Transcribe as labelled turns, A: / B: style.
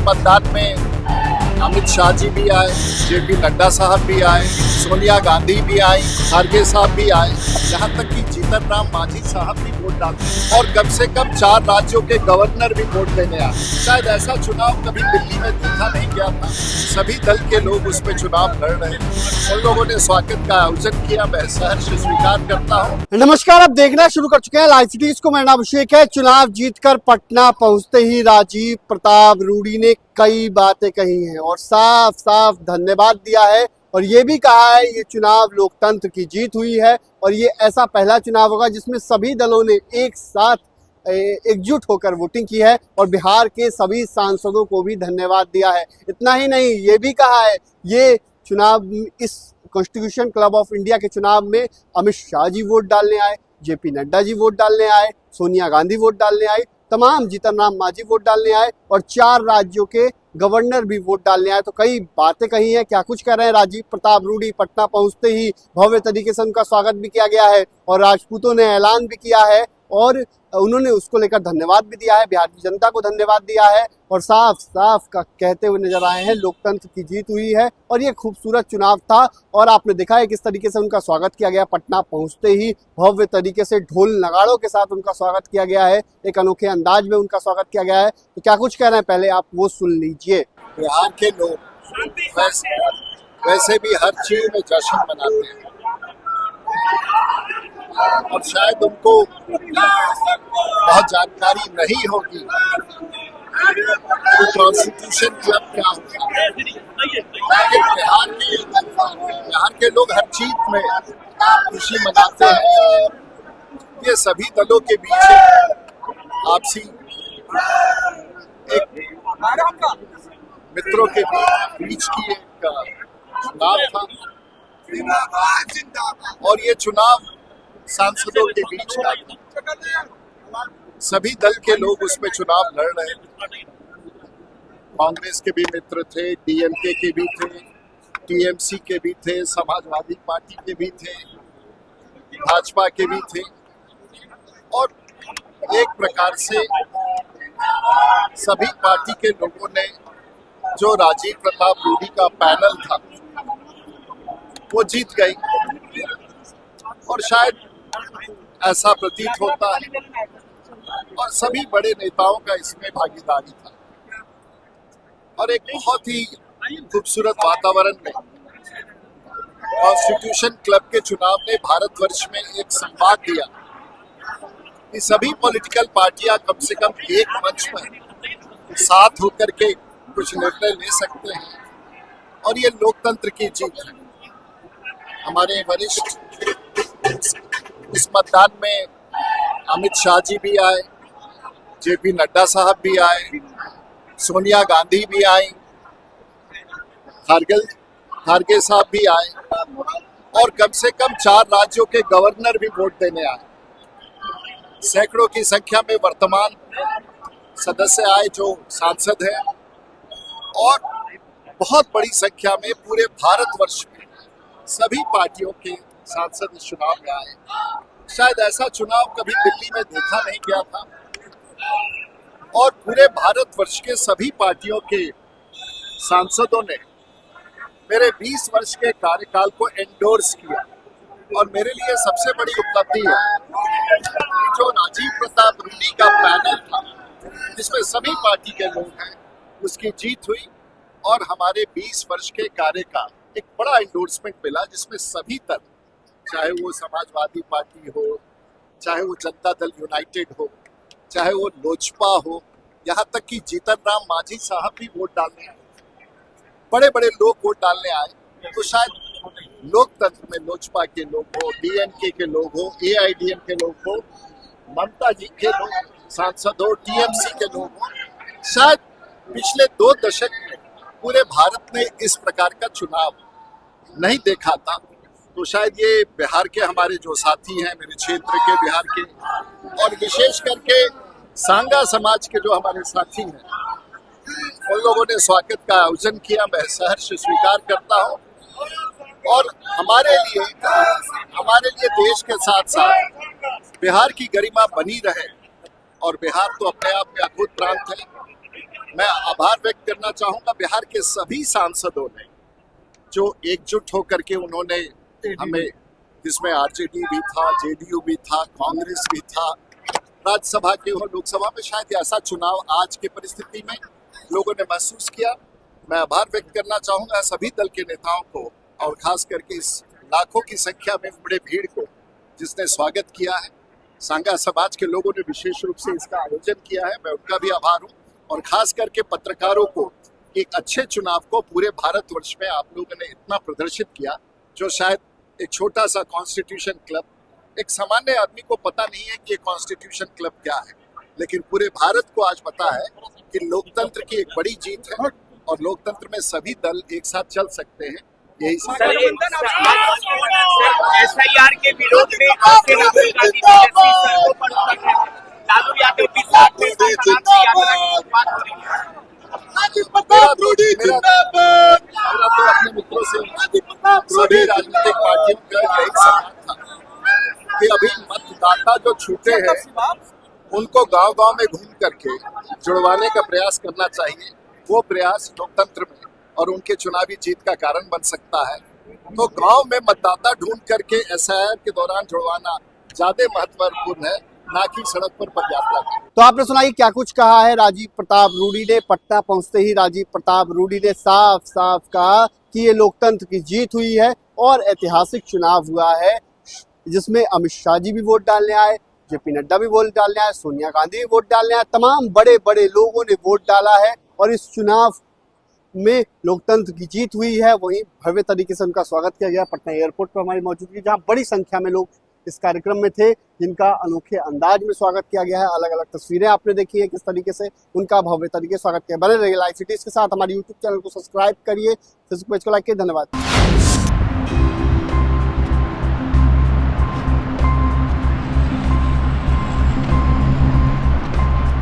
A: मतदान में अमित शाह जी भी आए, जेपी नड्डा साहब भी आए, सोनिया गांधी भी आई, खड़गे साहब भी आए, यहाँ तक कि जीतन राम मांझी साहब भी वोट डालते और कम से कम 4 राज्यों के गवर्नर भी वोट देने आए। शायद ऐसा चुनाव कभी दिल्ली में देखा नहीं गया था। सभी दल के लोग उस पे चुनाव लड़ रहे हैं। उन लोगों ने स्वागत का आयोजन किया, मैं सहर्ष स्वीकार करता हूँ।
B: नमस्कार, आप देखना शुरू कर चुके हैं लाइव सिटीज को। मेरा नाम अभिषेक है। चुनाव जीतकर पटना पहुंचते ही राजीव प्रताप रूडी ने कई बातें कही हैं और साफ साफ धन्यवाद दिया है और ये भी कहा है ये चुनाव लोकतंत्र की जीत हुई है और ये ऐसा पहला चुनाव होगा जिसमें सभी दलों ने एक साथ एकजुट होकर वोटिंग की है और बिहार के सभी सांसदों को भी धन्यवाद दिया है। इतना ही नहीं, ये भी कहा है ये चुनाव, इस कॉन्स्टिट्यूशन क्लब ऑफ इंडिया के चुनाव में अमित शाह जी वोट डालने आए, जेपी नड्डा जी वोट डालने आए, सोनिया गांधी वोट डालने आई, तमाम जीतन राम मांझी वोट डालने आए और 4 राज्यों के गवर्नर भी वोट डालने आए। तो कई बातें कही हैं, क्या कुछ कर रहे हैं राजीव प्रताप रूडी। पटना पहुंचते ही भव्य तरीके से उनका स्वागत भी किया गया है और राजपूतों ने ऐलान भी किया है और उन्होंने उसको लेकर धन्यवाद भी दिया है, बिहार की जनता को धन्यवाद दिया है और साफ साफ का कहते हुए नजर आए हैं लोकतंत्र की जीत हुई है और ये खूबसूरत चुनाव था। और आपने देखा है किस तरीके से उनका स्वागत किया गया। पटना पहुंचते ही भव्य तरीके से ढोल नगाड़ों के साथ उनका स्वागत किया गया है, एक अनोखे अंदाज में उनका स्वागत किया गया है। तो क्या कुछ कह रहे हैं, पहले आप वो सुन लीजिए।
A: बिहार के लोग वैसे भी हर चीज में जश्न मनाते हैं और शायद उनको बहुत जानकारी नहीं होगी कि कॉन्स्टिट्यूशन क्लब क्या होता है। लेकिन बिहार के लोग हर चीज में खुशी मनाते हैं। ये सभी दलों के बीच आपसी एक मित्रों के बीच की एक चुनाव था और ये चुनाव सांसदों के बीच का था। सभी दल के लोग उसमें चुनाव लड़ रहे हैं। कांग्रेस के भी मित्र थे, डीएमके के भी थे, टीएमसी के भी थे, समाजवादी पार्टी के भी थे, भाजपा के भी थे और एक प्रकार से सभी पार्टी के लोगों ने जो राजीव प्रताप रूडी का पैनल था वो जीत गई और शायद ऐसा प्रतीत होता है और सभी बड़े नेताओं का इसमें भागीदारी था और एक बहुत ही खूबसूरत वातावरण में कॉन्स्टिट्यूशन क्लब के चुनाव ने भारतवर्ष में एक संवाद दिया कि सभी पॉलिटिकल पार्टियां कम से कम एक मंच पर साथ होकर के कुछ निर्णय ले सकते हैं और ये लोकतंत्र की जीत है। हमारे वरिष्ठ इस मतदान में अमित शाह जी भी आए, जेपी नड्डा साहब भी आए, सोनिया गांधी भी आई, खड़गे साहब भी आए और कम से कम 4 राज्यों के गवर्नर भी वोट देने आए। सैकड़ों की संख्या में वर्तमान सदस्य आए जो सांसद हैं और बहुत बड़ी संख्या में पूरे भारतवर्ष में सभी पार्टियों के सांसद इस चुनाव में आए। शायद ऐसा चुनाव कभी दिल्ली में देखा नहीं गया था और पूरे भारतवर्ष के सभी पार्टियों के सांसदों ने मेरे 20 वर्ष के कार्यकाल को एंडोर्स किया और मेरे लिए सबसे बड़ी उपलब्धि है जो राजीव प्रताप रूडी का पैनल था जिसमें सभी पार्टी के लोग हैं, उसकी जीत हुई और हमारे 20 वर्ष के कार्य का एक बड़ा एंडोर्समेंट मिला जिसमें सभी दल, चाहे वो समाजवादी पार्टी हो, चाहे वो जनता दल यूनाइटेड हो, चाहे वो लोजपा हो, यहाँ तक कि जीतन राम मांझी साहब भी वोट डालने आए, बड़े बड़े लोग वोट डालने आए। तो शायद लोकतंत्र में लोजपा के लोग हो, डीएमके के लोग हो, एआईडीएम के लोग हो, ममता जी के लोग सांसद हो, टीएमसी के लोग हो, शायद पिछले 2 दशक में पूरे भारत ने इस प्रकार का चुनाव नहीं देखा था। तो शायद ये बिहार के हमारे जो साथी हैं, मेरे क्षेत्र के बिहार के और विशेष करके सांगा समाज के जो हमारे साथी हैं, उन लोगों ने स्वागत का आयोजन किया, मैं सहर्ष स्वीकार करता हूँ और हमारे लिए देश के साथ साथ बिहार की गरिमा बनी रहे और बिहार तो अपने आप में अद्भुत प्रांत है। मैं आभार व्यक्त करना चाहूंगा बिहार के सभी सांसदों ने जो एकजुट होकर के उन्होंने हमें, जिसमें आरजेडी भी था, जेडीयू भी था, कांग्रेस भी था, राज्यसभा के और लोकसभा में शायद ऐसा चुनाव आज की परिस्थिति में लोगों ने महसूस किया। मैं आभार व्यक्त करना चाहूंगा सभी दल के नेताओं को और खास करके इस लाखों की संख्या में उमड़े भीड़ को जिसने स्वागत किया है। सांगा समाज के लोगों ने विशेष रूप से इसका आयोजन किया है, मैं उनका भी आभार हूँ। और खास करके पत्रकारों को एक अच्छे चुनाव को पूरे भारतवर्ष में आप लोगों ने इतना प्रदर्शित किया, जो शायद एक छोटा सा कॉन्स्टिट्यूशन क्लब, एक सामान्य आदमी को पता नहीं है कि कॉन्स्टिट्यूशन क्लब क्या है, लेकिन पूरे भारत को आज पता है कि लोकतंत्र की एक बड़ी जीत है और लोकतंत्र में सभी दल एक साथ चल सकते हैं। यही
C: SIR के विरोध में आपके राहुल गांधी जैसी सड़कों पर उतर रहे हैं। लालू यादव भी साथ में बात हो रही है।
A: मेरा तो अपने मित्रों से सभी राजनीतिक पार्टियों का एक सवाल था कि अभी मतदाता जो छूटे हैं उनको गांव-गांव में घूम करके जुड़वाने का प्रयास करना चाहिए। वो प्रयास लोकतंत्र में और उनके चुनावी जीत का कारण बन सकता है। तो गांव में मतदाता ढूंढ करके SIR के दौरान जुड़वाना ज्यादा महत्वपूर्ण है, ना कि सड़क पर पदयात्रा की।
B: तो आपने सुना ही क्या कुछ कहा है राजीव प्रताप रूडी ने। पटना पहुंचते ही राजीव प्रताप रूडी ने साफ साफ कहा कि ये लोकतंत्र की जीत हुई है और ऐतिहासिक चुनाव हुआ है, जिसमें अमित शाह जी भी वोट डालने आए, JP नड्डा भी वोट डालने आए, सोनिया गांधी भी वोट डालने आए, तमाम बड़े बड़े लोगों ने वोट डाला है और इस चुनाव में लोकतंत्र की जीत हुई है। वहीं भव्य तरीके से उनका स्वागत किया गया पटना एयरपोर्ट पर हमारी मौजूदगी, जहां बड़ी संख्या में लोग इस कार्यक्रम में थे, जिनका अनोखे अंदाज में स्वागत किया गया है। अलग अलग तस्वीरें आपने देखी है किस तरीके से उनका भव्य तरीके से स्वागत किया। बने रहिए लाइव सिटीज के साथ, हमारे YouTube चैनल को सब्सक्राइब करिए, फेसबुक पेज को लाइक करिए। धन्यवाद।